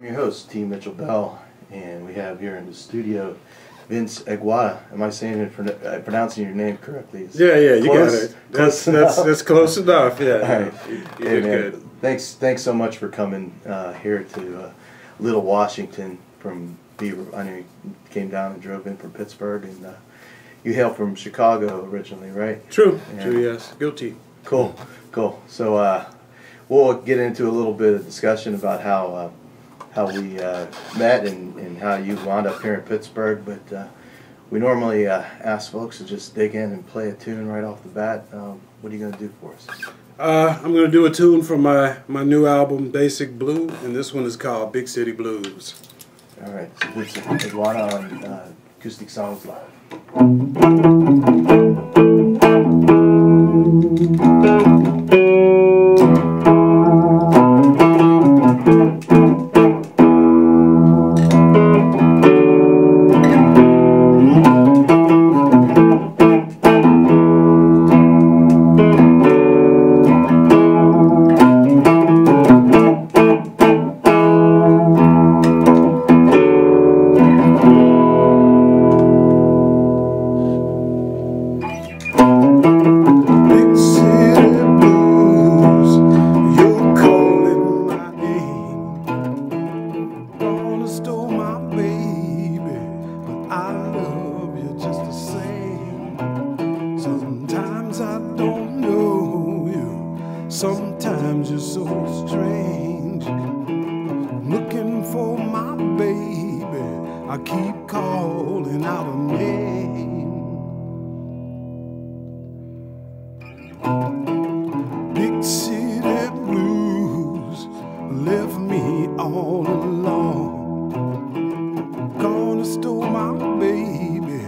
I'm your host, T. Mitchell Bell, and we have here in the studio Vince Agwada. Am I saying it pronouncing your name correctly? Yeah, you got it. That's close enough. Yeah. All right. You did good. Thanks so much for coming here to Little Washington from Beaver. I know you came down and drove in from Pittsburgh, and you hail from Chicago originally, right? True. And True. Yes. Guilty. Cool. So we'll get into a little bit of discussion about how we met and how you wound up here in Pittsburgh, but we normally ask folks to just dig in and play a tune right off the bat. What are you going to do for us? I'm going to do a tune from my new album, Basic Blue, and this one is called Big City Blues. All right, so this is Agwada on Acoustic Songs Live. Sometimes you're so strange. Looking for my baby, I keep calling out her name. Big city blues left me all alone. Gonna steal my baby,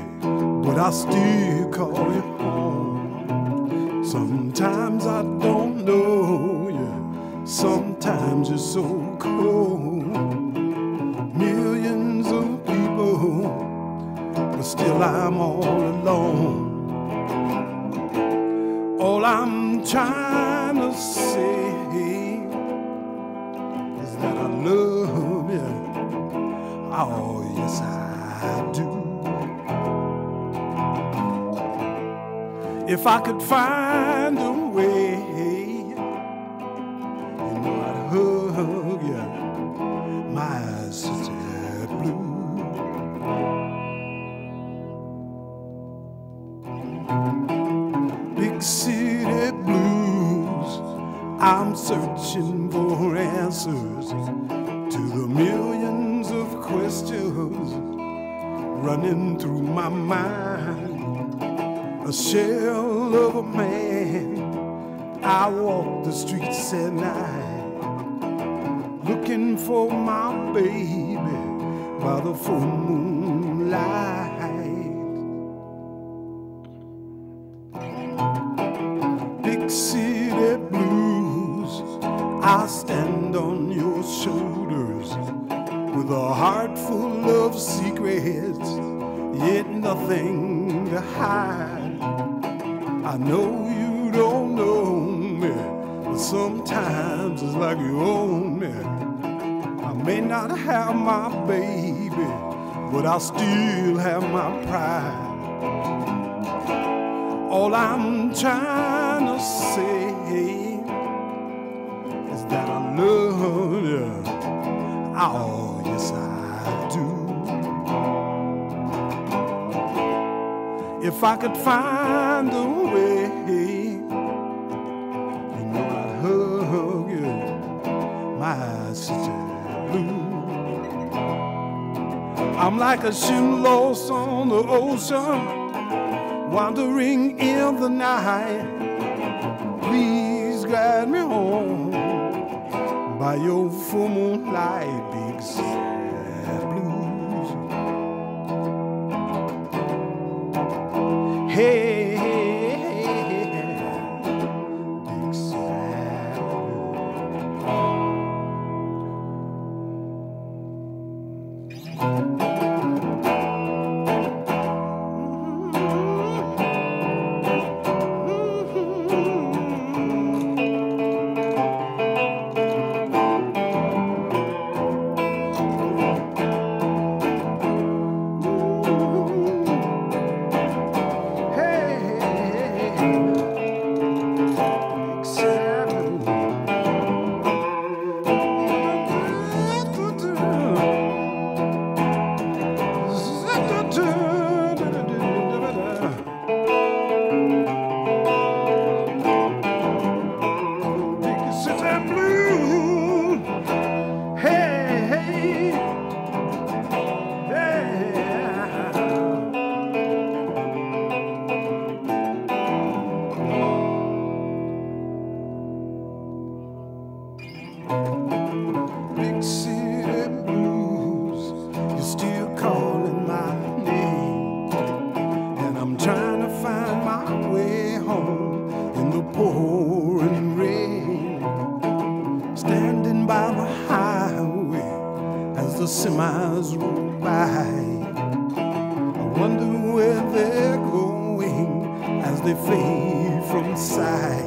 but I still call you home. Sometimes I don't know you, sometimes you're so cold. Millions of people, but still I'm all alone. All I'm trying to say is that I love you. Oh, yes I do. If I could find a way, you know I'd hug you, my city blue. Big city blues, I'm searching for answers to the millions of questions running through my mind. A shell of a man, I walk the streets at night, looking for my baby by the full moonlight. Big city blues, I stand on your shoulders with a heart full of secrets, yet nothing to hide. I know you don't know me, but sometimes it's like you own me. I may not have my baby, but I still have my pride. All I'm trying to say is that I love you. Oh, yes I do. If I could find a way, you know I'd hug you, my city blue. I'm like a ship lost on the ocean, wandering in the night. Please guide me home by your full moonlight, big city blues. Hey, big city blues. the semis roll by. I wonder where they're going as they fade from sight.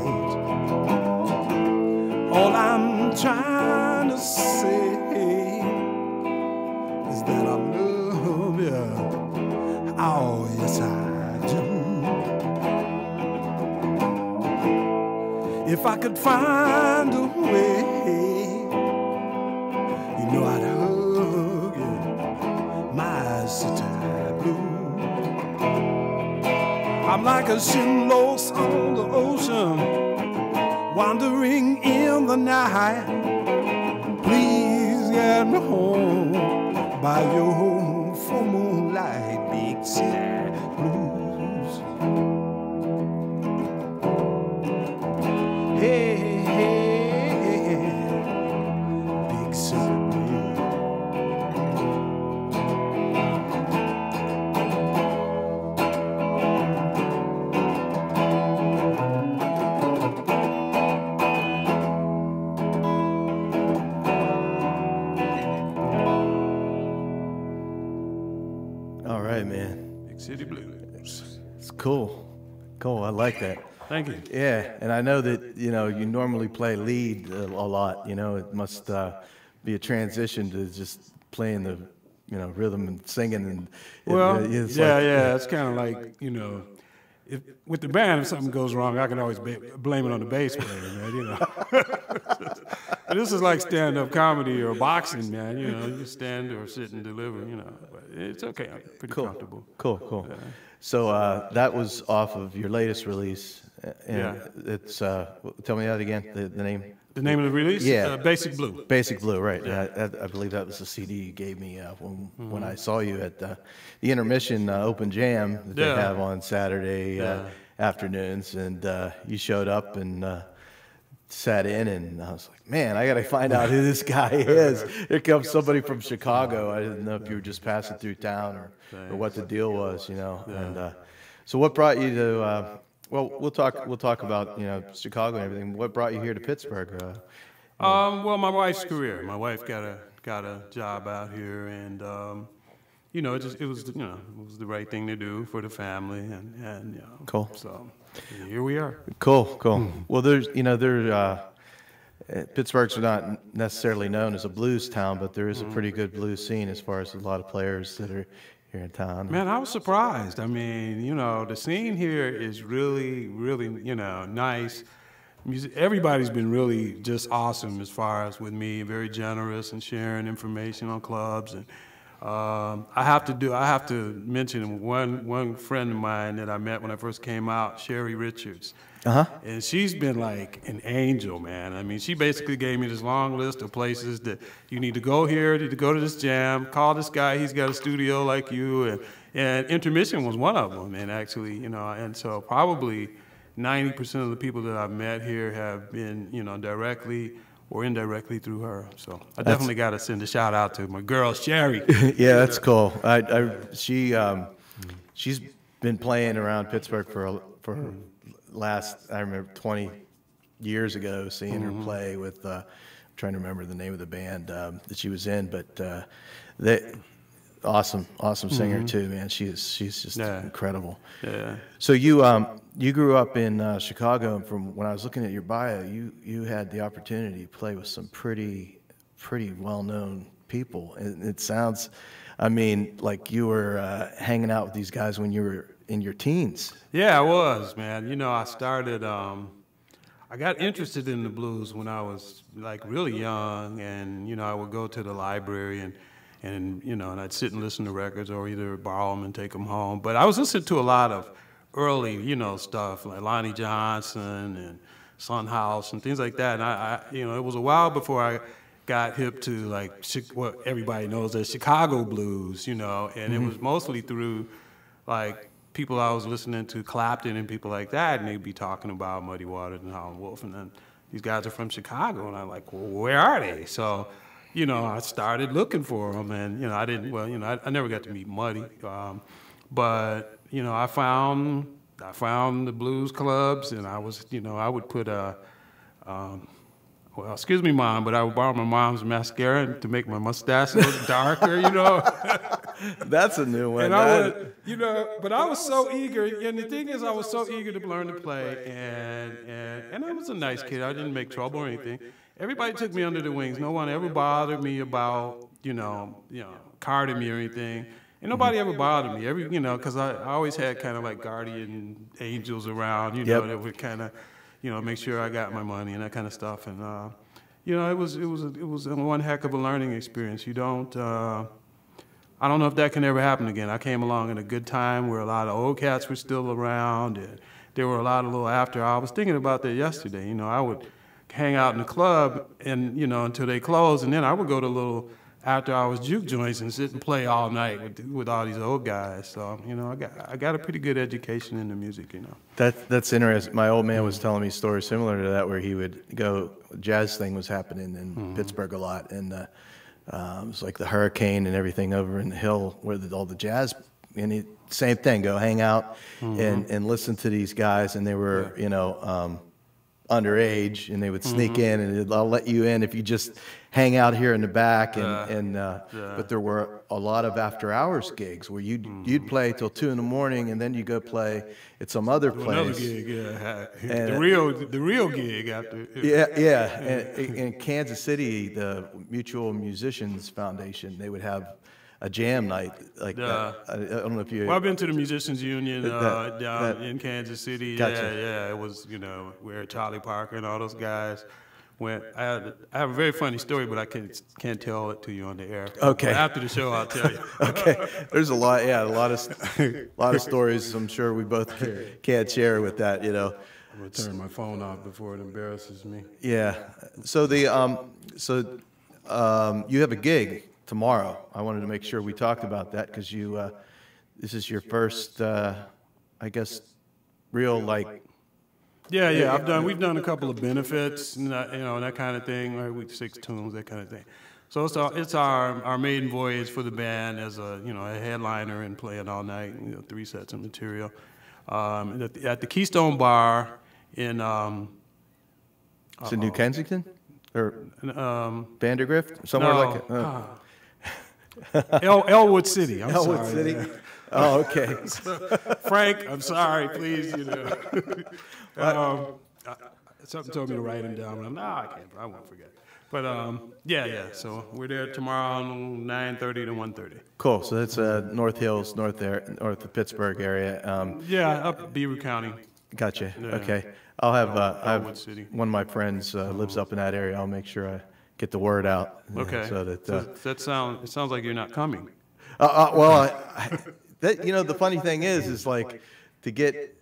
All I'm trying to say is that I love you. Oh, yes, I do. If I could find a way, you know I'd hug you, my city blue. I'm like a ship lost on the ocean, wandering in the night. Please get me home by your full moonlight, big city blues. Hey, hey, hey, big city blues. All right, man. Big City Blues. It's cool. Cool. I like that. Thank you. Yeah, and I know that you normally play lead a lot. It must be a transition to just playing the rhythm and singing and Well, it's yeah, it's kind of like, if, with the band, if something goes wrong, I can always blame it on the bass player, man, This is like stand-up comedy or boxing, man, you stand or sit and deliver, but it's okay. I'm pretty comfortable. Cool. Yeah. So that was off of your latest release. And Yeah. It's tell me that again, the name. The name of the release? Yeah. Basic Blue. Basic Blue, right. I believe that was the CD you gave me when I saw you at the Intermission Open Jam that they have on Saturday afternoons. And you showed up and sat in, and I was like, man, I got to find out who this guy is. Here comes somebody from Chicago. I didn't know if you were just passing through town or what the deal was, And so what brought you to... well, we'll talk about Chicago and everything. What brought you here to Pittsburgh? Well, my wife's career. My wife got a job out here, and it was the right thing to do for the family, and Cool. So here we are. Cool. Well, Pittsburgh's not necessarily known as a blues town, but there is a pretty good blues scene as far as a lot of players that are here in town. Man, I was surprised. I mean, the scene here is really, really, nice. Everybody's been really just awesome as far as with me, very generous and sharing information on clubs. And I have to mention one friend of mine that I met when I first came out, Sherry Richards. And she's been like an angel, man. I mean, she basically gave me this long list of places that you need to go here, you need to go to this jam, call this guy, he's got a studio like you, and Intermission was one of them. And actually, and so probably 90% of the people that I've met here have been, directly or indirectly through her. So I definitely got to send a shout out to my girl, Sherry. Yeah, that's cool. She's been playing around Pittsburgh for I remember 20 years ago seeing her play with, I'm trying to remember the name of the band that she was in, but awesome singer too, man. She's just incredible. Yeah. So you grew up in Chicago, and from when I was looking at your bio, you had the opportunity to play with some pretty well-known people, and it sounds, like you were hanging out with these guys when you were in your teens. Yeah, I was, man. I started, I got interested in the blues when I was like really young, and, I would go to the library and I'd sit and listen to records or either borrow them and take them home. But I was listening to a lot of early, stuff like Lonnie Johnson and Son House and things like that. And I it was a while before I got hip to like what everybody knows as Chicago blues, and it was mostly through like people I was listening to, Clapton and people like that, and they'd be talking about Muddy Waters and Howlin' Wolf, and then these guys are from Chicago, and I'm like, well, where are they? So, I started looking for them, and I never got to meet Muddy, but I found the blues clubs, and I was, I would put well, excuse me, Mom, but I would borrow my mom's mascara to make my mustache look darker, you know. That's a new one. And I would, you know, but I was so eager, and the thing is, I was so eager to learn to play, and I was a nice kid. I didn't make trouble or anything. Everybody took me under the wings. No one ever bothered me about, you know, carding me or anything. And nobody ever bothered me. You know, because I always had kind of like guardian angels around, you know, that would kind of, you know, make sure I got my money and that kind of stuff. And you know, it was one heck of a learning experience. You don't. I don't know if that can ever happen again. I came along at a good time where a lot of old cats were still around, and there were a lot of little after. I was thinking about that yesterday. You know, I would hang out in the club, and you know, until they closed, and then I would go to little after-hours juke joints and sit and play all night with all these old guys. So you know, I got a pretty good education in the music. You know. That's interesting. My old man was telling me stories similar to that, where he would go. Jazz thing was happening in Pittsburgh a lot, and it was like the Hurricane and everything over in the Hill, where all the jazz. And same thing. Go hang out and listen to these guys, and they were you know. Underage, and they would sneak in, and I'll let you in if you just hang out here in the back. But there were a lot of after-hours gigs where you'd play till 2 in the morning, and then you go play at some other place. Another gig, and, the real gig after. Yeah. And in Kansas City, the Mutual Musicians Foundation, they would have a jam night like that. I don't know if you. Well, I've been to the Musicians Union down in Kansas City. Gotcha. Yeah. It was, you know, where Charlie Parker and all those guys went. I have a very funny story, but I can't tell it to you on the air. Okay. But after the show, I'll tell you. Okay. There's a lot of stories. I'm sure we both can't share with that. You know. I'm gonna turn my phone off before it embarrasses me. Yeah. So you have a gig tomorrow. I wanted to make sure we talked about that because this is your first, I guess, real like. Yeah. We've done a couple of benefits, and that kind of thing. Like we 6 tunes, that kind of thing. So it's our maiden voyage for the band as a headliner and playing all night. 3 sets of material at the Keystone Bar in. Is it New Kensington or Vandergrift? Somewhere like it. Elwood City. Elwood City. Yeah. Oh, okay. Frank, I'm sorry. Please, something told me to write him down. But I can't. I won't forget. But yeah. So we're there tomorrow, 9:30 to 1:30. Cool. So that's North Hills, north of Pittsburgh area. Up Beaver County. Gotcha. Yeah. Okay. I'll have Elwood City. One of my friends lives up in that area. I'll make sure I get the word out. Okay. So that it sounds like you're not coming. Well, the funny thing is like to get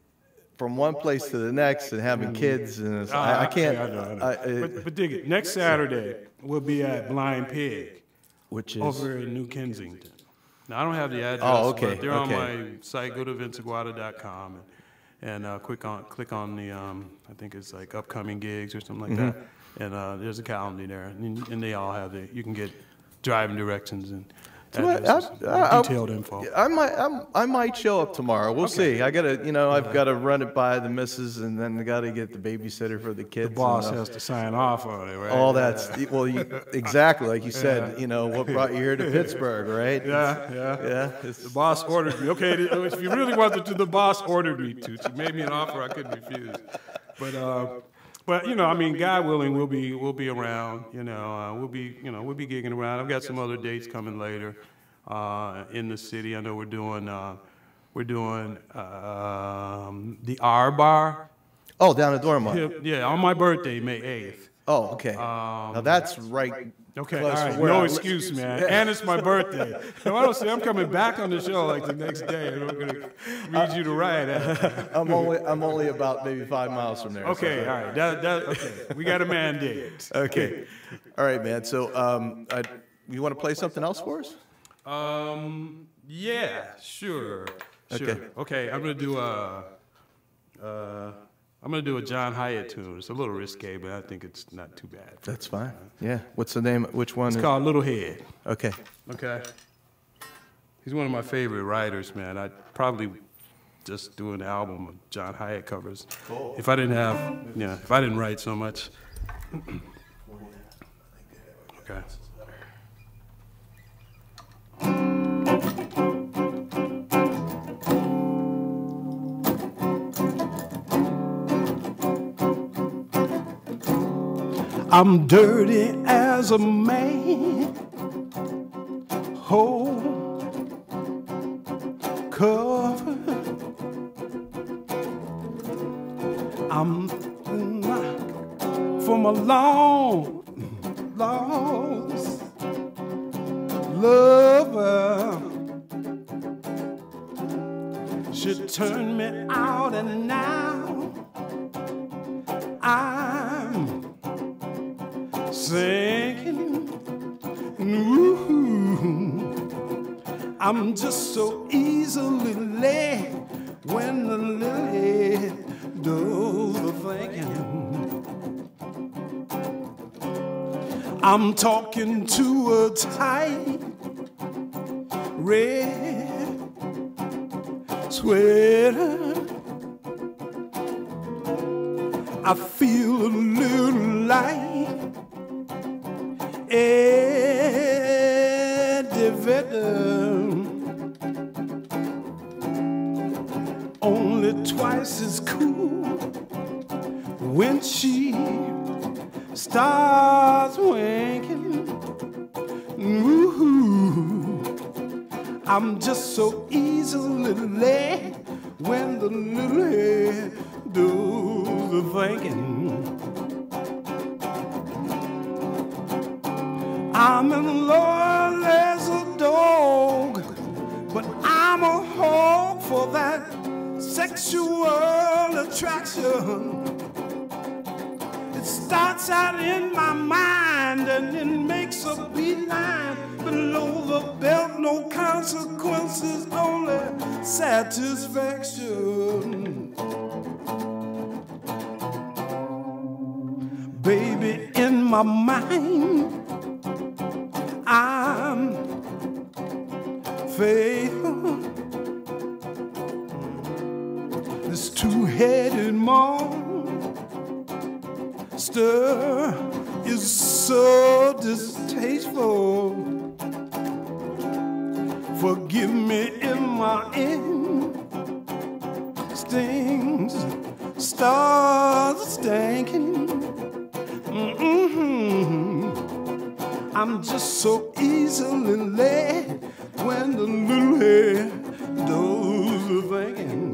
from one place to the next and having kids, and I can't. I know. But dig it. Next Saturday we'll be at Blind Pig, which is over in New Kensington. Now I don't have the address. Oh, okay. But they're on my site. Go to vinceagwada.com and click on the I think it's like upcoming gigs or something like that. And there's a calendar there, and they all have you can get driving directions and detailed info. I might show up tomorrow. We'll see. I gotta, I've got to run it by the missus, and then I got to get the babysitter for the kids. The boss has to sign off on it, right? All that's exactly like you said. What brought you here to Pittsburgh, right? Yeah. The boss ordered me. Okay, if you really wanted to, the boss ordered me to. She made me an offer I couldn't refuse. But God willing, we'll be around. We'll be gigging around. I've got some other dates coming later in the city. I know we're doing the R Bar. Oh, down at Dormont. Yeah, on my birthday, May 8th. Oh, okay. Now that's right. Okay, all right. No excuse, man. And it's my birthday. No, I don't say I'm coming back on the show like the next day, and I'm gonna read you the riot after. I'm only about maybe 5 miles from there. Okay, all right. Okay. We got a mandate. Okay. All right, man. So, you want to play something else for us? Yeah, sure. Okay. I'm gonna do a John Hyatt tune. It's a little risque, but I think it's not too bad. That's fine. Yeah. What's the name? Which one? It's called Little Head. Okay. He's one of my favorite writers, man. I'd probably just do an album of John Hyatt covers. Cool. If I didn't write so much. Okay. I'm dirty as a man, whole covered. I'm from a long lost lover. She turned me out and now I'm sinking. Ooh, I'm just so easily led when the lily does the thinking. I'm talking to a tight red sweater. I feel a little like Eddie Vedder, only twice as cool when she starts winking. Ooh, I'm just so easily led when the little head does the thinking. I'm in love as a dog, but I'm a hog for that sexual attraction. It starts out in my mind and it makes a beeline below the belt. No consequences, only satisfaction. Baby, in my mind, I'm faithful. This two-headed monster is so distasteful. Forgive me if my instincts start stinking. I'm just so easily led when the little head does the thinking.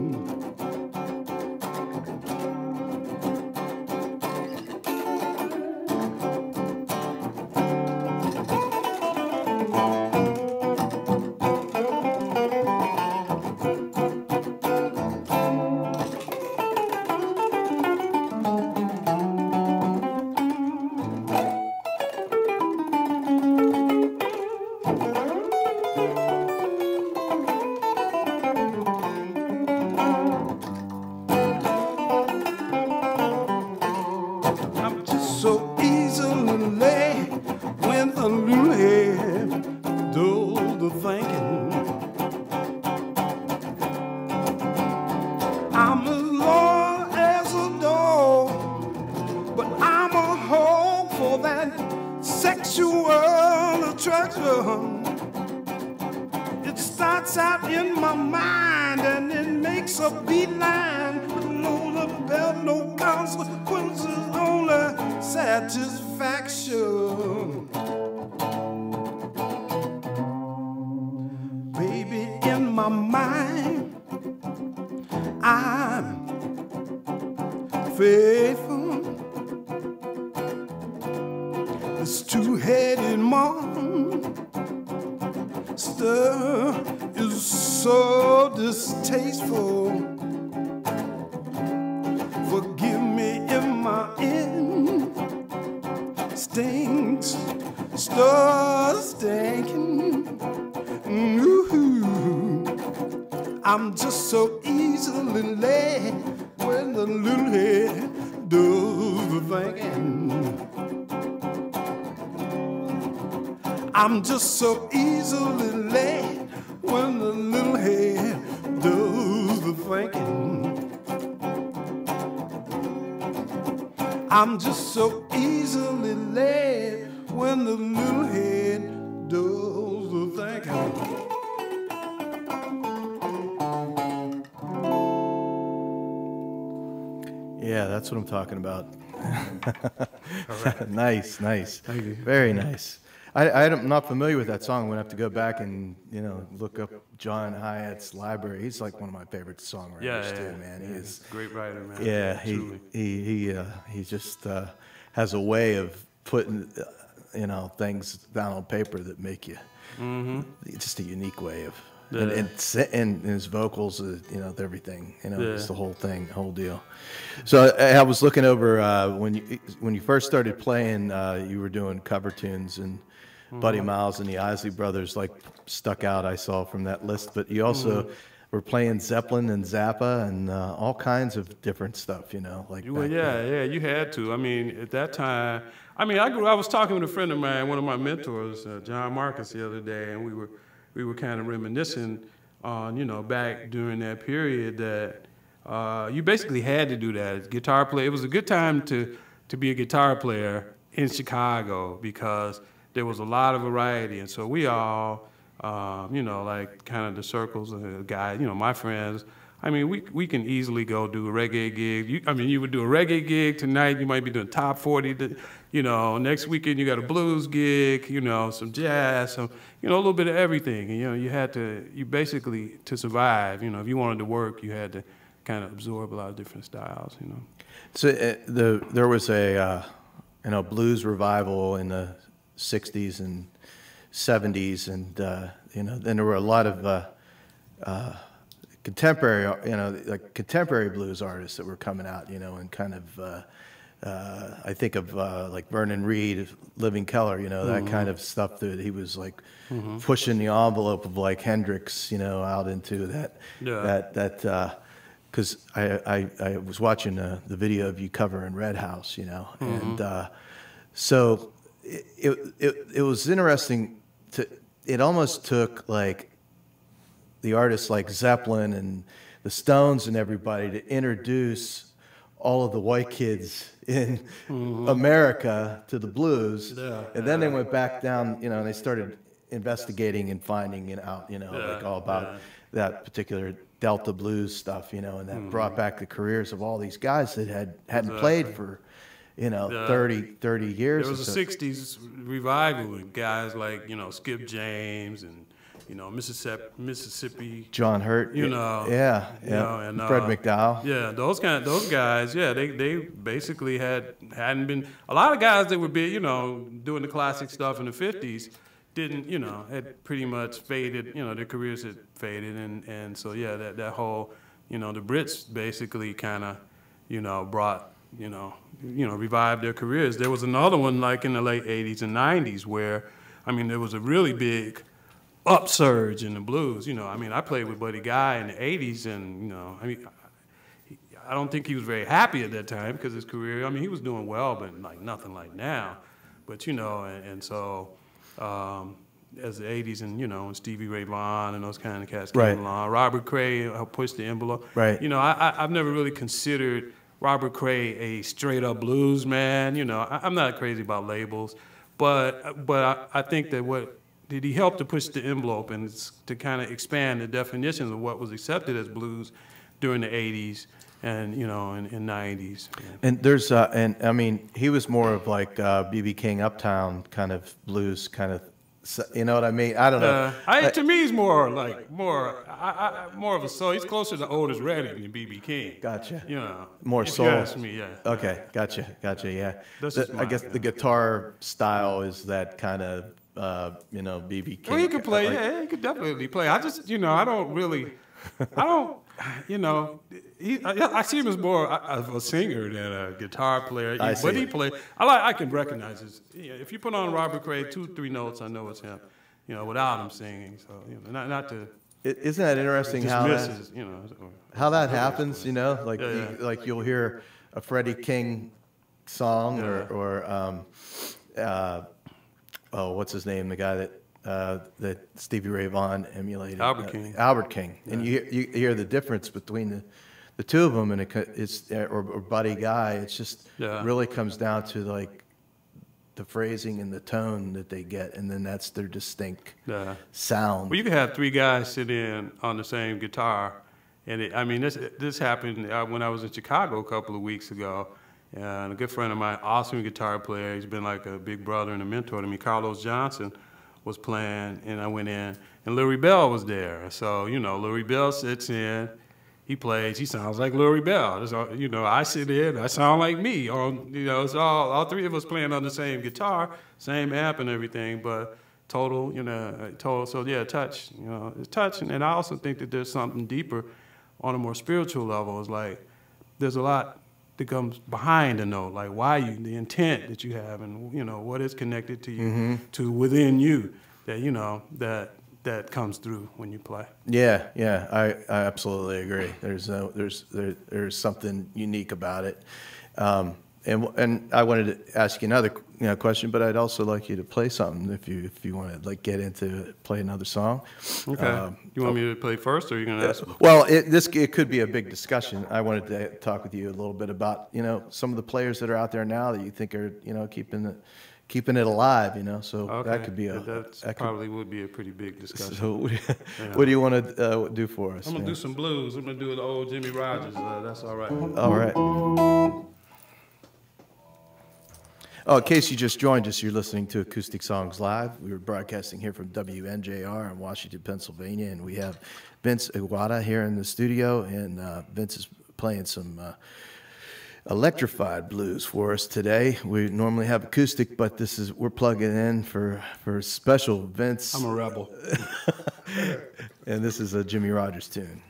So easily led when the little head does the thinking. I'm as loyal as a dog, but I'm a hog for that sexual attraction. It starts out in my mind and it makes a beeline. No the belt, no consequences, only satisfaction. Baby, in my mind, I'm faithful. This two-headed monster is so distasteful. Forgive me if my instincts start stinking. Ooh, I'm just so easily led when the little head does the thinking. I'm just so easily led when the little head does the thinking. I'm just so easily led when the little head does the thinking. Yeah, that's what I'm talking about. Right. Nice, nice. Thank you. Very nice. I'm not familiar with that song. I'm gonna have to go back and look up John Hyatt's library. He's like one of my favorite songwriters too, man. He is great writer, man. yeah. He just has a way of putting things down on paper that make you just a unique way of and his vocals, everything, it's the whole thing, whole deal. So I was looking over when you first started playing, you were doing cover tunes, and Buddy Miles and the Isley Brothers stuck out, I saw from that list. But you also were playing Zeppelin and Zappa and all kinds of different stuff, Well, yeah, you had to. I mean, at that time, I was talking with a friend of mine, one of my mentors, John Marcus, the other day, and we were kind of reminiscing on, back during that period that you basically had to do that as a guitar player. It was a good time to be a guitar player in Chicago because there was a lot of variety. And so we all, kind of the circles of guys, my friends, we can easily go do a reggae gig. You would do a reggae gig tonight, you might be doing top 40, next weekend you got a blues gig, some jazz, some, a little bit of everything. And, you basically, to survive, if you wanted to work, you had to kind of absorb a lot of different styles, So there was a, blues revival in the 60s and 70s, and, then there were a lot of contemporary, contemporary blues artists that were coming out, and kind of, I think of like Vernon Reid, Living Colour, that kind of stuff that he was pushing the envelope of Hendrix, out into that, because I was watching the video of you covering Red House, and so it was interesting it almost took the artists like Zeppelin and the Stones and everybody to introduce all of the white kids in America to the blues, and then they went back down, and they started investigating and finding out, all about that particular Delta blues stuff, and that brought back the careers of all these guys that hadn't played for 30 years. There was a 60s revival with guys like, Skip James and, Mississippi. John Hurt. And Fred McDowell. Yeah, those guys, they basically hadn't been, a lot of guys that were big, doing the classic stuff in the 50s didn't, had pretty much faded, their careers had faded. And so, that whole, the Brits basically kind of, brought, revived their careers. There was another one in the late 80s and 90s where, there was a really big upsurge in the blues. I played with Buddy Guy in the 80s, and, I don't think he was very happy at that time because his career, he was doing well, but nothing like now. But, and so as the 80s and, and Stevie Ray Vaughan and those kind of cats came along, Robert Cray helped push the envelope. Right. I've never really considered Robert Cray a straight-up blues man. I'm not crazy about labels, but I think that he helped to push the envelope and to kind of expand the definitions of what was accepted as blues during the 80s and, in 90s. And there's, he was more of B.B. King Uptown kind of blues kind of, you know what I mean? I don't know. To me, he's more of a soul. He's closer to Otis Redding than B.B. King. Gotcha. More soul. If you ask me, yeah. Okay, gotcha, yeah. I guess the the guitar style is that kind of, B.B. King. Well, he could play, he could definitely play. I just, I see him as more of a singer than a guitar player. But he played. I can recognize his. If you put on Robert Cray 2-3 notes, I know it's him. Without him singing. So not to. Isn't that interesting how that happens? You'll hear a Freddie King song or what's his name? The guy that Stevie Ray Vaughan emulated. Albert King. Yeah. And you hear the difference between the two of them, and it's or Buddy Guy. It's just really comes down to the phrasing and the tone that they get, and then that's their distinct Yeah. sound. Well, you can have 3 guys sit in on the same guitar, and I mean, this happened when I was in Chicago a couple of weeks ago, and a good friend of mine, awesome guitar player, he's been like a big brother and a mentor to me, Carlos Johnson, was playing, and I went in, and Louie Bell was there. So, you know, Louie Bell sits in, he plays, he sounds like Louie Bell. So, you know, I sit in, I sound like me. You know, it's all 3 of us playing on the same guitar, same amp and everything, but total, you know, so yeah, touch, you know, it's touch. And I also think that there's something deeper on a more spiritual level. It's like, there's a lot that comes behind the note, like the intent that you have, and you know what is connected to you, to within you, that you know that comes through when you play. Yeah, I absolutely agree. There's something unique about it, and I wanted to ask you another question, but I'd also like you to play something if you want to like get into play another song. Okay. You want me to play first, or are you going to ask? Well, it could be a big discussion. I wanted to talk with you a little bit about some of the players that are out there now that you think are keeping it alive. So Okay. that could be probably would be a pretty big discussion. So what do you want to do for us? I'm gonna do some blues. I'm gonna do the old Jimmy Rogers. That's all right. All right. Oh, in case you just joined us, you're listening to Acoustic Songs Live. We were broadcasting here from WNJR in Washington, Pennsylvania, and we have Vince Agwada here in the studio, and Vince is playing some Electrified blues for us today. We normally have acoustic, but we're plugging in for special Vince. I'm a rebel. And this is a Jimmy Rogers tune.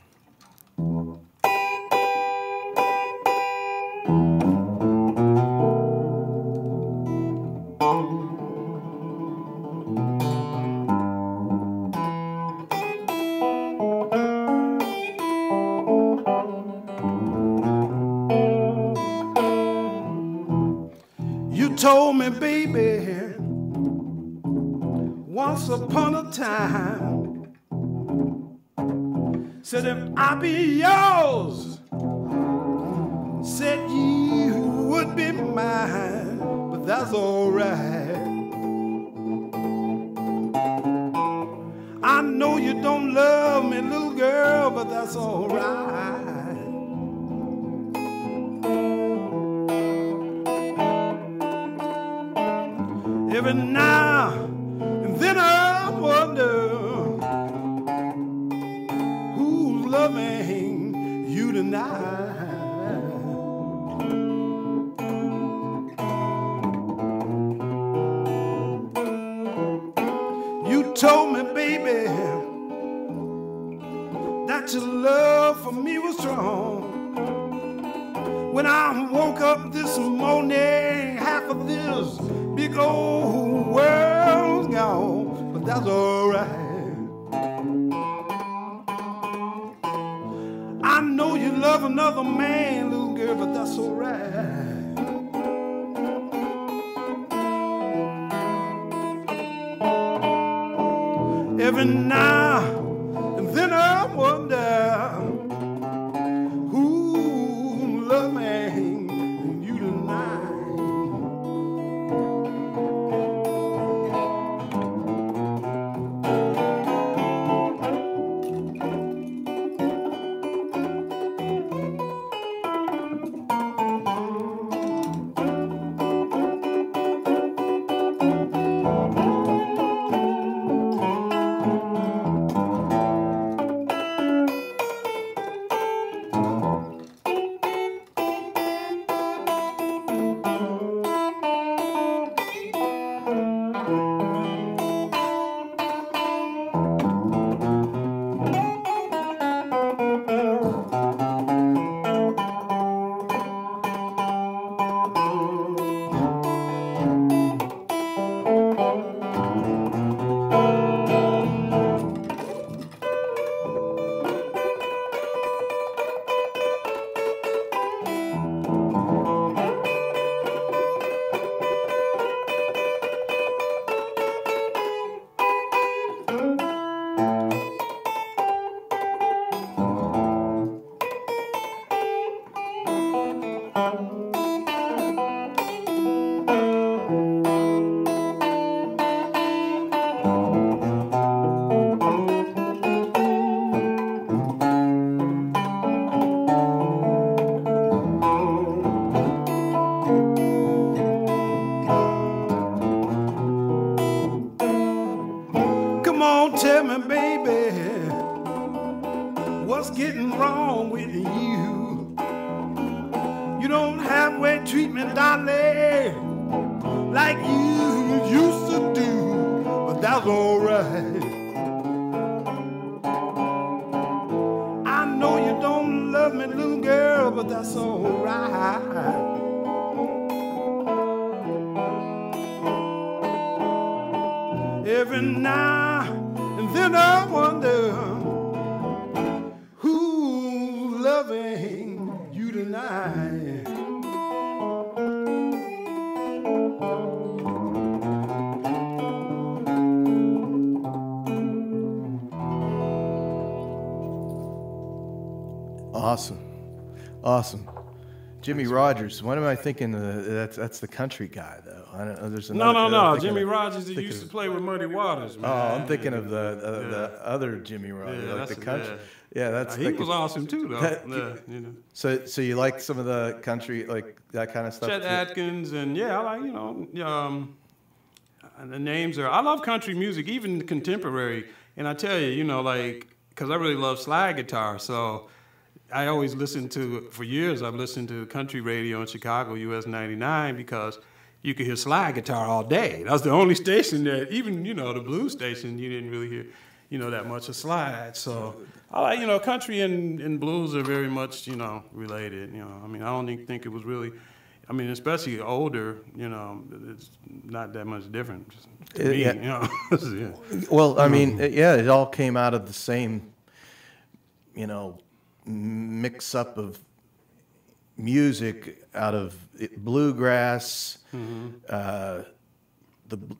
Told me, baby, once upon a time, said if I be yours, said you would be mine, but that's all right. I know you don't love me, little girl, but that's all right. Every now and then I wonder who's loving you tonight. You told me, baby, that your love for me was strong. When I woke up this morning, half of this big old world's gone, but that's all right. I know you love another man, little girl, but that's all right. Every now and then I wonder who's loving you tonight. on, tell me, baby, what's getting wrong with you? You don't halfway treat me, darling, like you used to do, but that's all right. I know you don't love me, little girl, but that's all right. Every now and then I wonder who's loving you tonight. Awesome, awesome. Jimmy Rogers. What am I thinking? That's the country guy, though. I don't know. There's another. No. Jimmy Rogers that used to play with Muddy Waters, man. Oh, I'm thinking of the other Jimmy Rogers, like the country. Yeah, that's. He was awesome too, though. You know. So you like some of the country, like that kind of stuff? Chet Atkins, and I like the names are. I love country music, even contemporary. And I tell you, like, because I really love slide guitar, so. I always for years, I've listened to country radio in Chicago, US 99, because you could hear slide guitar all day. That was the only station that, even, the blues station, you didn't really hear, that much of slide. So I like, country and blues are very much, related. I mean, I don't even think it was really, especially older, it's not that much different to me, yeah. Well, I mean, it all came out of the same, mix up of music out of bluegrass, the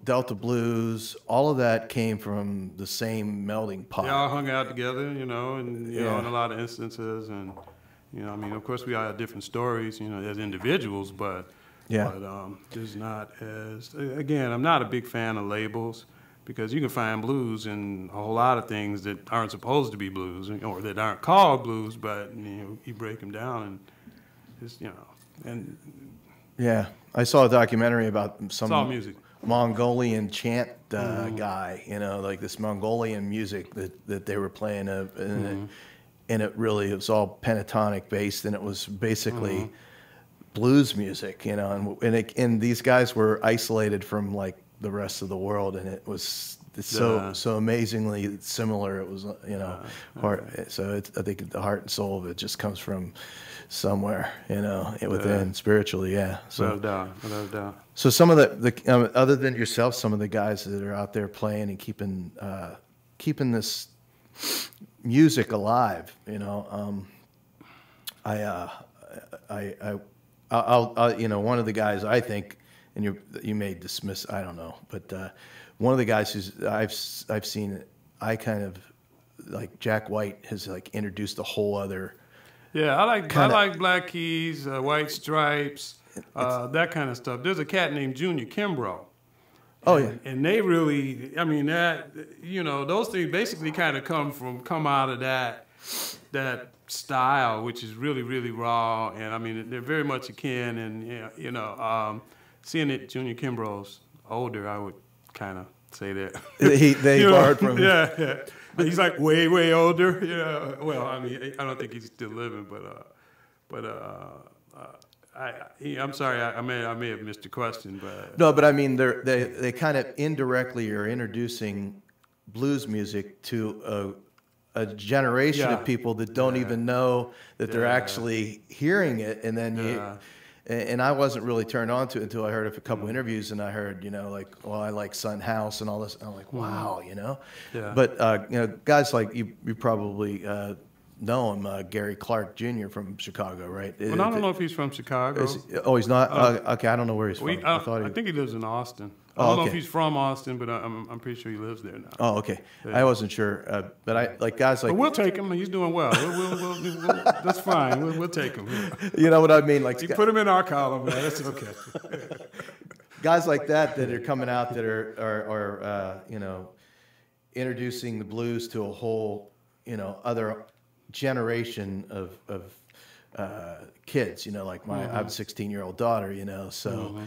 Delta blues, all of that came from the same melting pot. They all hung out together, in a lot of instances, and of course we all have different stories, as individuals, but there's not as, again, I'm not a big fan of labels. Because you can find blues in a whole lot of things that aren't supposed to be blues, or that aren't called blues, but you break them down and just and yeah, I saw a documentary about some music. Mongolian chant guy, like this Mongolian music that they were playing, and it was all pentatonic based, and it was basically blues music, and these guys were isolated from like the rest of the world, and it was so amazingly similar. It was heart. So I think the heart and soul of it just comes from somewhere, within spiritually. Yeah. So without a doubt. So some of the other than yourself, some of the guys that are out there playing and keeping this music alive. I'll one of the guys I think. And you may dismiss, I don't know, but one of the guys who's I've seen, I kind of like Jack White has like introduced a whole other. Yeah, I like Black Keys, White Stripes, that kind of stuff. There's a cat named Junior Kimbrough. Oh yeah, and they really, those things basically kind of come out of that style, which is really, really raw, and they're very much akin, and seeing that Junior Kimbrough's older, I would kind of say that. They borrowed from him. Yeah. He's like way, way older. Yeah. Well, I don't think he's still living, but I'm sorry, I may have missed the question, but no, but they kind of indirectly are introducing blues music to a generation of people that don't even know that they're actually hearing it, and then and I wasn't really turned on to it until I heard a couple interviews, and I heard, I like Sun House and all this. And I'm like, wow, Yeah. But, guys like you probably know him, Gary Clark Jr. from Chicago, right? Well, I don't know if he's from Chicago. He's not? Okay, I don't know where he's from. I think he lives in Austin. I don't know if he's from Austin, but I'm pretty sure he lives there now. Oh, okay. Yeah. I wasn't sure, but I like guys like. But we'll take him. He's doing well. We'll that's fine. We'll take him. You know what I mean? Like you put him in our column, man. That's okay. Guys like that are coming out that are introducing the blues to a whole other generation of kids. Like I have a 16-year-old daughter. So.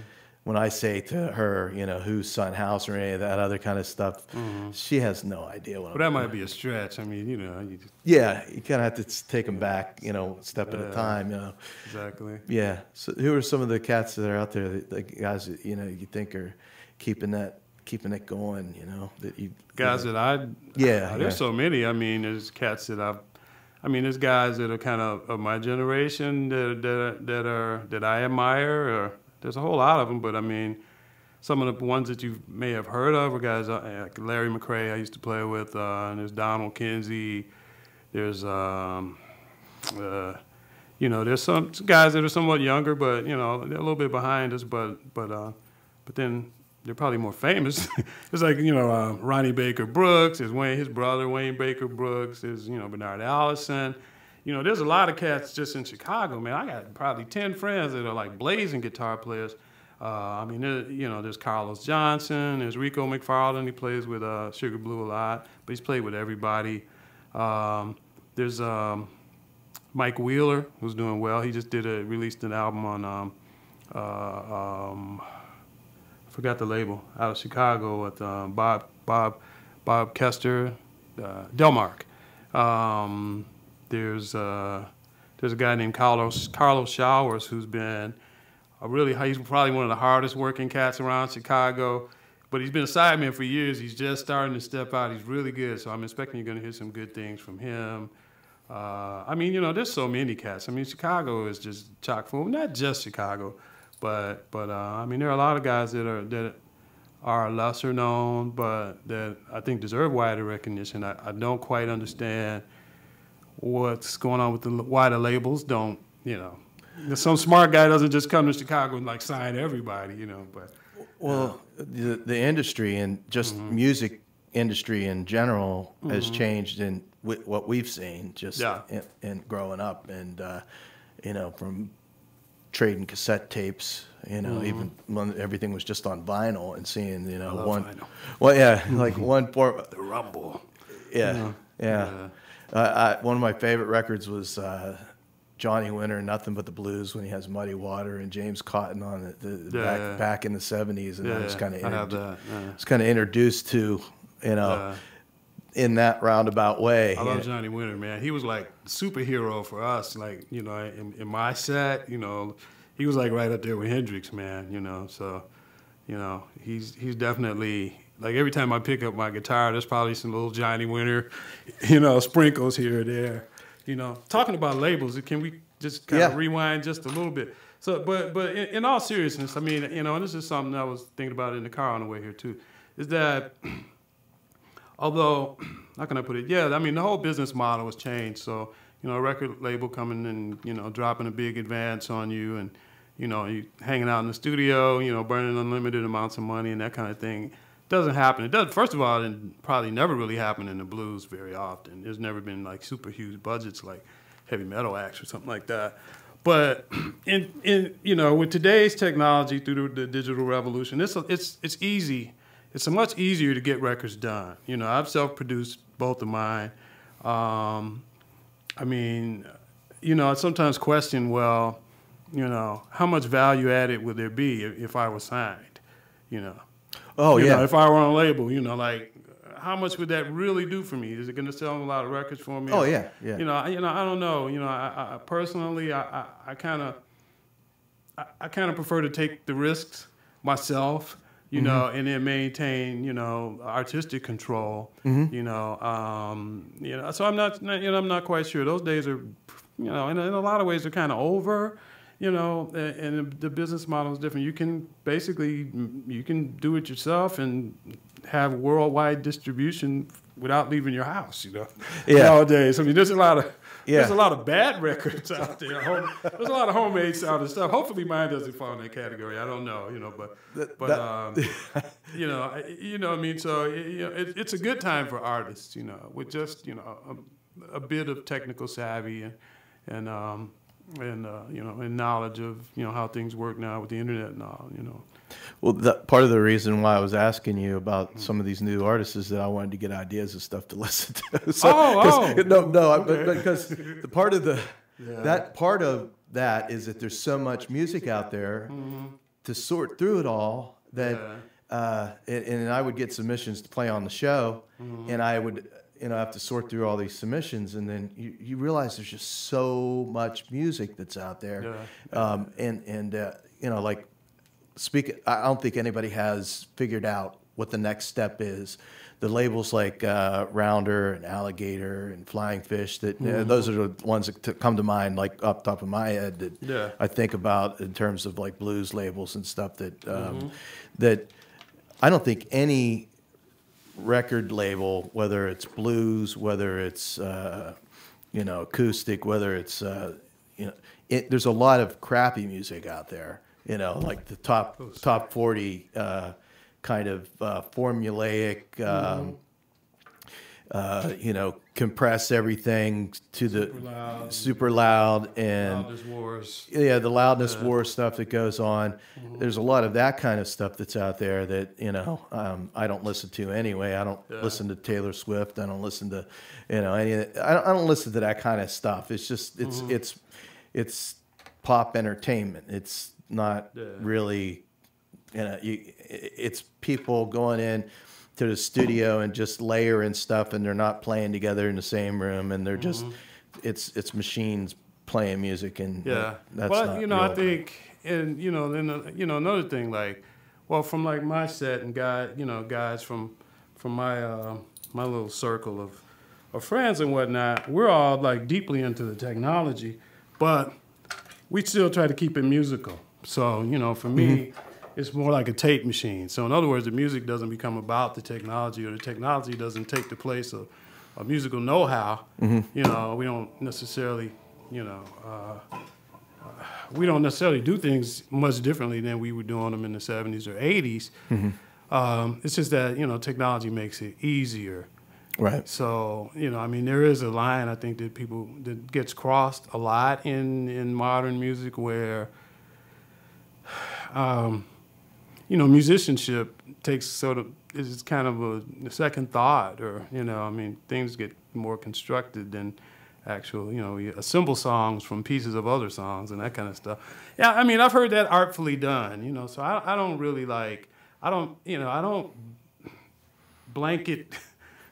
when I say to her, you know, who's Son House or any of that other kind of stuff, she has no idea what. But that might be a stretch. I mean, you know, you just, yeah, you kind of have to take them back, you know, step at a time, you know. Exactly. Yeah. So who are some of the cats that are out there, the guys that, you know, you think are keeping it going, you know, that you guys that I there's so many. I mean, there's cats that there's guys that are kind of my generation that I admire. Or there's a whole lot of them, but I mean, some of the ones that you may have heard of are guys like Larry McRae I used to play with, and there's Donald Kinsey. There's you know, there's some guys that are somewhat younger, but you know, they're a little bit behind us, but then they're probably more famous. It's like, you know, Ronnie Baker Brooks, there's his brother Wayne Baker Brooks, there's, you know, Bernard Allison. You know, there's a lot of cats just in Chicago, man. I got probably 10 friends that are like blazing guitar players. I mean, you know, there's Carlos Johnson, there's Rico McFarland, he plays with Sugar Blue a lot, but he's played with everybody. There's Mike Wheeler, who's doing well. He just released an album on, forgot the label, out of Chicago with Bob Kester, Delmark. There's a guy named Carlos Showers who's been he's probably one of the hardest working cats around Chicago, but he's been a sideman for years. He's just starting to step out. He's really good, so I'm expecting you're going to hear some good things from him. I mean, you know, there's so many cats. I mean, Chicago is just chock full. Not just Chicago, but I mean, there are a lot of guys that are lesser known, but that I think deserve wider recognition. I don't quite understand what's going on with why the labels don't, you know. Some smart guy doesn't just come to Chicago and like sign everybody, you know. But well, the industry and just music industry in general has changed in what we've seen just in growing up, and you know, from trading cassette tapes, you know, even when everything was just on vinyl, and seeing, you know, vinyl. Well, yeah, like the Rumble. Yeah. One of my favorite records was Johnny Winter, Nothing But the Blues, when he has Muddy Water and James Cotton on it, back in the 70s, and I was kind of introduced to, you know, in that roundabout way. I love Johnny Winter, man. He was like the superhero for us. Like, you know, in my set, you know, he was like right up there with Hendrix, man. You know, so, you know, he's definitely, like, every time I pick up my guitar, there's probably some little Johnny Winter, you know, sprinkles here or there. You know, talking about labels, can we just kind of rewind just a little bit? So, but in all seriousness, I mean, you know, and this is something I was thinking about in the car on the way here too, is that although, how can I put it? Yeah, I mean, the whole business model has changed. So, you know, a record label coming and, you know, dropping a big advance on you, and, you know, you hanging out in the studio, you know, burning unlimited amounts of money and that kind of thing. Doesn't happen. It does. First of all, it probably never really happened in the blues very often. There's never been like super huge budgets like heavy metal acts or something like that. But in you know, with today's technology through the digital revolution, it's easy. It's much easier to get records done. You know, I've self-produced both of mine. I mean, you know, I sometimes question, well, you know, how much value added would there be if I was signed? You know. Oh, you yeah. know, if I were on a label, you know, like, how much would that really do for me? Is it going to sell a lot of records for me? Oh, yeah. You know, I don't know. You know, I personally, I kind of prefer to take the risks myself, you know, and then maintain, you know, artistic control. You know, so I'm not quite sure. Those days are, you know, in a lot of ways, they're kind of over. You know, and the business model is different. You can do it yourself and have worldwide distribution without leaving your house. You know, nowadays. I mean, there's a lot of bad records out there. There's a lot of homemade sounding stuff. Hopefully, mine doesn't fall in that category. I don't know. You know, but you know, I mean, so you know, it's a good time for artists. You know, with just, you know, a bit of technical savvy and you know, and knowledge of, you know, how things work now with the internet and all, you know. Well, part of the reason why I was asking you about some of these new artists is that I wanted to get ideas of stuff to listen to. So, because the part of that is that there's so much music out there to sort through it all, that and I would get submissions to play on the show, and I would have to sort through all these submissions, and then you realize there's just so much music that's out there, like I don't think anybody has figured out what the next step is. The labels like Rounder and Alligator and Flying Fish, that those are the ones that come to mind, like off the top of my head, that I think about in terms of like blues labels and stuff, that that I don't think any record label, whether it's blues, whether it's acoustic, whether it's there's a lot of crappy music out there, like the top 40 kind of formulaic, compress everything to the super loud and loudness wars. Yeah, the loudness war stuff that goes on. There's a lot of that kind of stuff that's out there that I don't listen to anyway. I don't listen to Taylor Swift. I don't listen to any of that. I don't listen to that kind of stuff. It's just it's pop entertainment. It's not really. It's people going in to the studio and just layering stuff, and they're not playing together in the same room, and they're just it's machines playing music, and that's not real. I think, and then another thing, like, well, from like my set and guys from my my little circle of friends and whatnot, we're all like deeply into the technology, but we still try to keep it musical. So for me. It's more like a tape machine. So in other words, the music doesn't become about the technology, or the technology doesn't take the place of musical know-how. We don't necessarily, we don't necessarily do things much differently than we were doing them in the 70s or 80s. It's just that, technology makes it easier. Right. So, there is a line, I think, that gets crossed a lot in modern music where, musicianship takes is kind of a second thought, or, things get more constructed than actual, you assemble songs from pieces of other songs and that kind of stuff. Yeah, I've heard that artfully done, so I don't really I don't blanket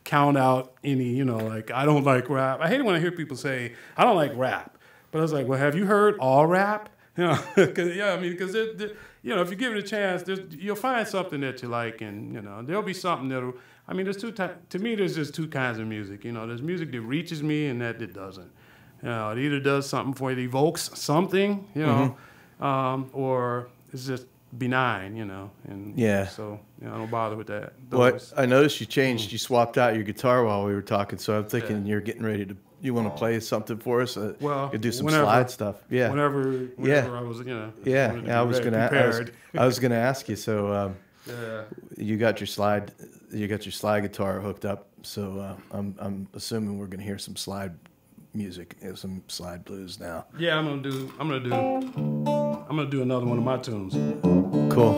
count out any, I don't like rap. I hate it when I hear people say, I don't like rap. But I was like, well, have you heard all rap? Because if you give it a chance, you'll find something that you like, and there'll be something that'll. There's to me, there's just two kinds of music. There's music that reaches me, and that it doesn't. It either does something for you, it evokes something, or it's just benign, and so I don't bother with that. Well, I noticed you changed, you swapped out your guitar while we were talking, so I'm thinking you're getting ready to. You want to play something for us? Well, do some slide stuff. Yeah. Whenever I was, I was gonna ask you. So, you got your slide guitar hooked up. So I'm assuming we're gonna hear some slide music, some slide blues now. Yeah, I'm gonna do another one of my tunes. Cool.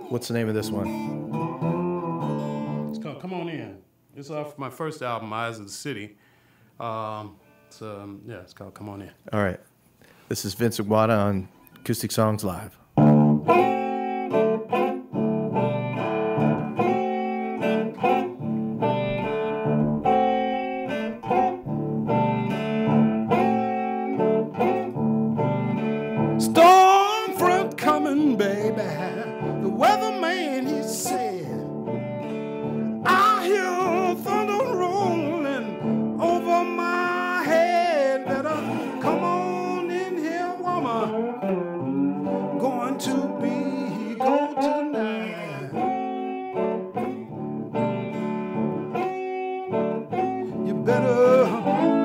What's the name of this one? It's called "Come On In." It's off my first album, Eyes of the City. It's called "Come On In." All right. This is Vince Agwada on Acoustic Songs Live. Storm front coming, baby. The weatherman, he said. I hear thunder rolling over my head. Better come on in here, woman. Going to be cold tonight. You better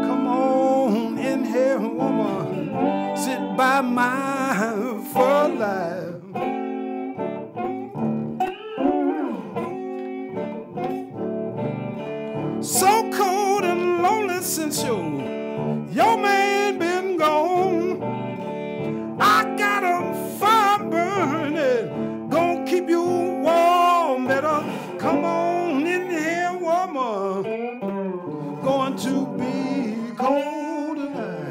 come on in here, woman. Sit by my for life. So cold and lonely since your man been gone. I got a fire burning, gonna keep you warm. Better come on in here, woman. Going to be cold tonight.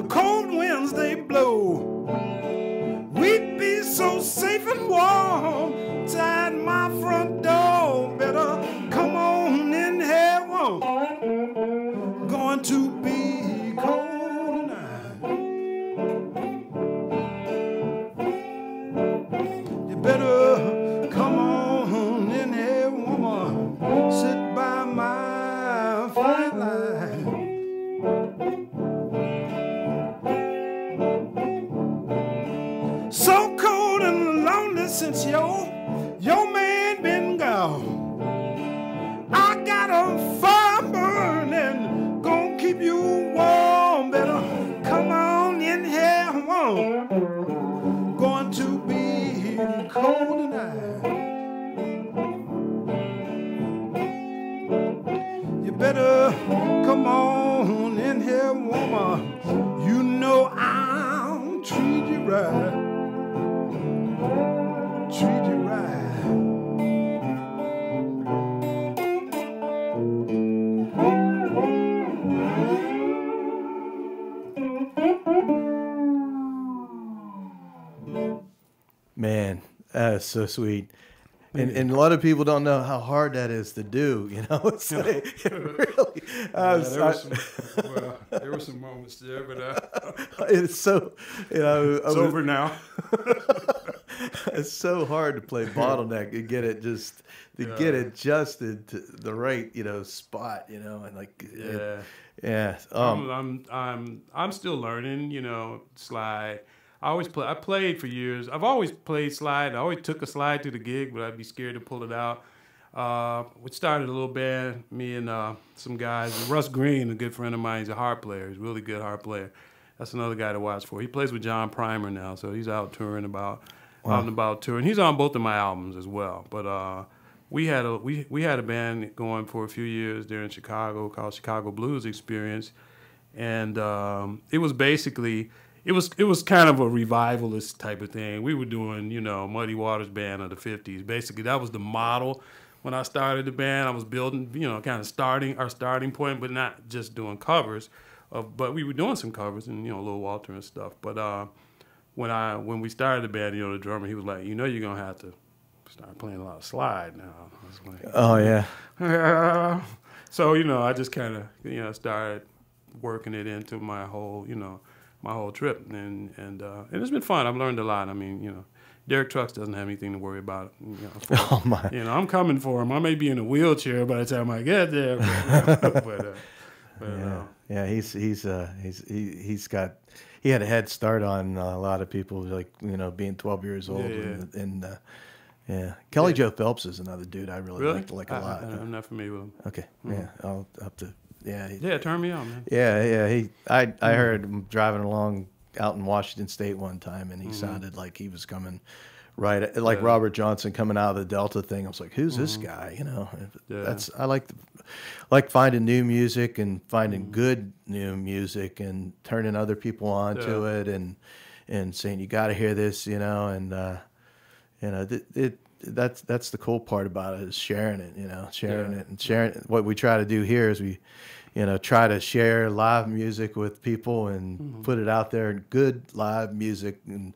cold winds they blow, we'd be so safe and warm inside my front door. Better come on in here, going to be cold tonight. You better come on in here, woman, sit by my firelight. So cold and lonely since your man been gone. I got a fire burning, gonna keep you warm. Better come on in here, warm. Going to be cold tonight. You better come on in here, woman. You know I'll treat you right. Treat you right. Man, that's so sweet. And a lot of people don't know how hard that is to do, you know. It's like, it really. There were some moments there, but it's so, you know. It's over now. It's so hard to play bottleneck and get it just get adjusted to the right, you know, spot, you know, and like I'm still learning, you know, slide. I played for years. I've always played slide. I always took a slide to the gig, but I'd be scared to pull it out. We started a little band, me and some guys. Russ Green, a good friend of mine, he's a harp player. He's a really good harp player. That's another guy to watch for. He plays with John Primer now, so he's out touring out and about touring. He's on both of my albums as well. But we had a band going for a few years there in Chicago called Chicago Blues Experience, and it was basically. It was kind of a revivalist type of thing. We were doing, you know, Muddy Waters band of the 50s. Basically, that was the model. When I started the band, I was building, you know, kind of our starting point, but not just doing covers. But we were doing some covers and, you know, Lil Walter and stuff. But when we started the band, you know, the drummer, he was like, you know, you're going to have to start playing a lot of slide now. I was like, oh, yeah. So, you know, I just kind of, you know, started working it into my whole, you know, my whole trip, and it's been fun. I've learned a lot. I mean, you know, Derek Trucks doesn't have anything to worry about. You know, oh my! You know, I'm coming for him. I may be in a wheelchair by the time I get there, yeah, he had a head start on a lot of people, like, you know, being 12 years old, Kelly Joe Phelps is another dude I really like a lot. I'm not familiar with him. Okay, yeah, I'll have to. Yeah, turn me on, man. Yeah. I heard him driving along out in Washington State one time, and he sounded like he was coming right, like Robert Johnson coming out of the Delta thing. I was like, who's this guy? You know, I like finding new music and finding good new music and turning other people on to it and saying you got to hear this, you know, and you know that's the cool part about it is sharing it, you know, sharing it. What we try to do here is we, you know, try to share live music with people and put it out there, good live music. And,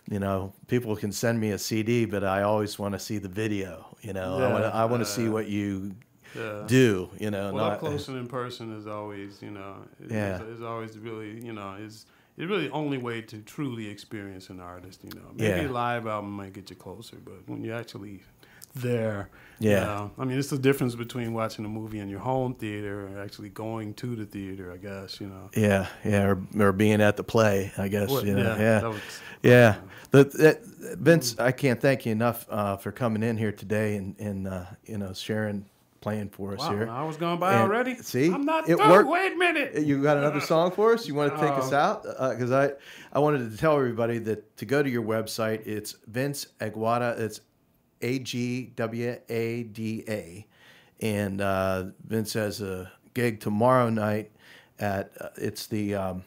you know, people can send me a CD, but I always want to see the video, you know. I want to see what you do, you know. Well, up close and in person is always, you know, is always really, you know, it's really the only way to truly experience an artist, you know. Maybe a live album might get you closer, but when you're actually there, you know, I mean, it's the difference between watching a movie in your home theater and actually going to the theater, I guess, you know. Or being at the play, I guess, you know. Vince, I can't thank you enough for coming in here today and you know, sharing, playing for us here. I was going by already. See, I'm not it through. worked. Wait a minute. You got another song for us? You want to take us out? Because I wanted to tell everybody that to go to your website, it's Vince Agwada. It's Agwada, and Vince has a gig tomorrow night at it's the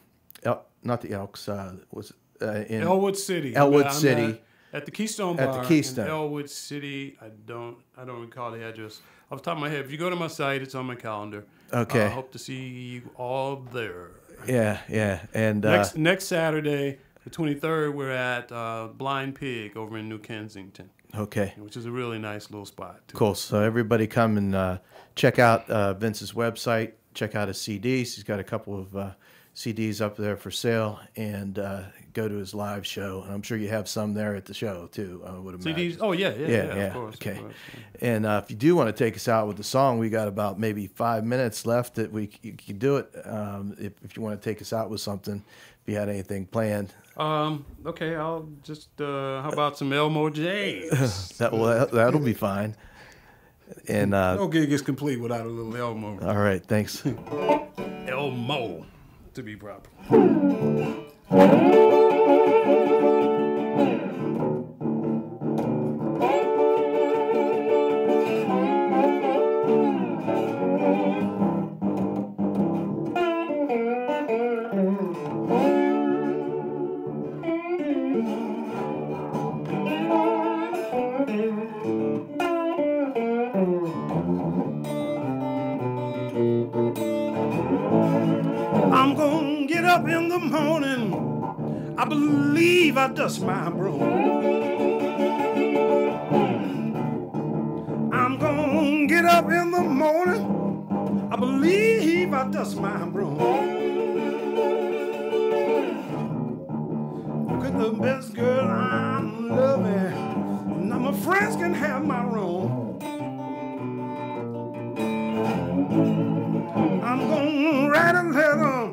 not the Elks. Was it in Elwood City? Elwood City. At the Keystone Bar. At the Keystone. In Elwood City. I don't recall the address off the top of my head. If you go to my site, it's on my calendar. Okay. I hope to see you all there. Yeah. And Next Saturday, the 23rd, we're at Blind Pig over in New Kensington. Okay. Which is a really nice little spot, too. Cool. So everybody come and check out Vince's website. Check out his CDs. He's got a couple of CDs up there for sale, and go to his live show. And I'm sure you have some there at the show too. I would imagine. CDs? Oh yeah, of course. Okay. Of course, yeah. And if you do want to take us out with the song, we got about maybe 5 minutes left that you can do it. If you want to take us out with something, if you had anything planned. Okay, I'll just how about some Elmo J's? That'll be fine. And no gig is complete without a little Elmo. All right, thanks. Elmo, to be proper. I'm gonna get up in the morning. I believe I dust my broom. I'm gonna get up in the morning. I believe I dust my broom. Look at the best girl I'm loving. Now my friends can have my room. I'm gonna write a letter,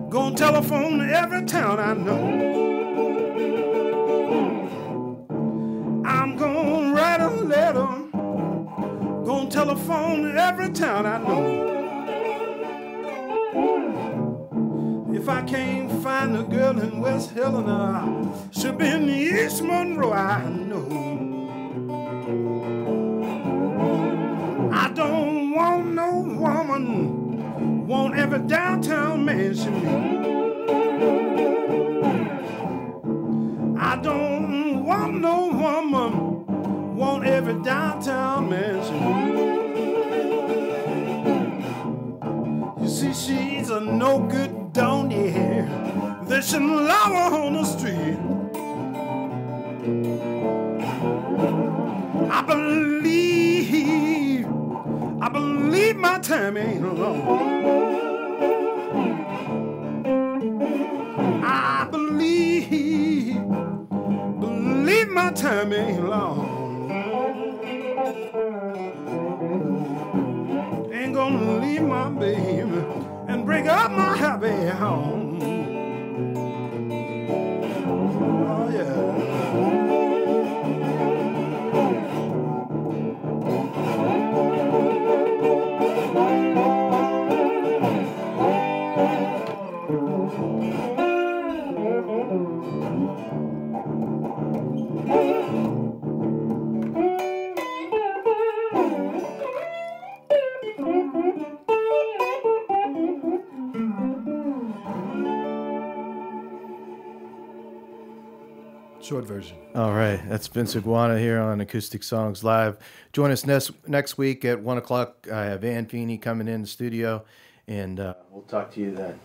gonna telephone to every town I know. I'm gonna write a letter, gonna telephone to every town I know. If I can't find a girl in West Helena, she'll be in East Monroe, I know. I don't want no woman, want every downtown man she meet. I don't want no woman, want every downtown man she meet. You see, she's a no good donkey, they shouldn't allow her on the street. I believe my time ain't long. I believe my time ain't long. Ain't gonna leave my baby and break up my happy home. Oh yeah. Short version. All right, that's Vince Agwada here on Acoustic Songs Live. Join us next week at 1 o'clock. I have Ann Feeney coming in the studio, and we'll talk to you then.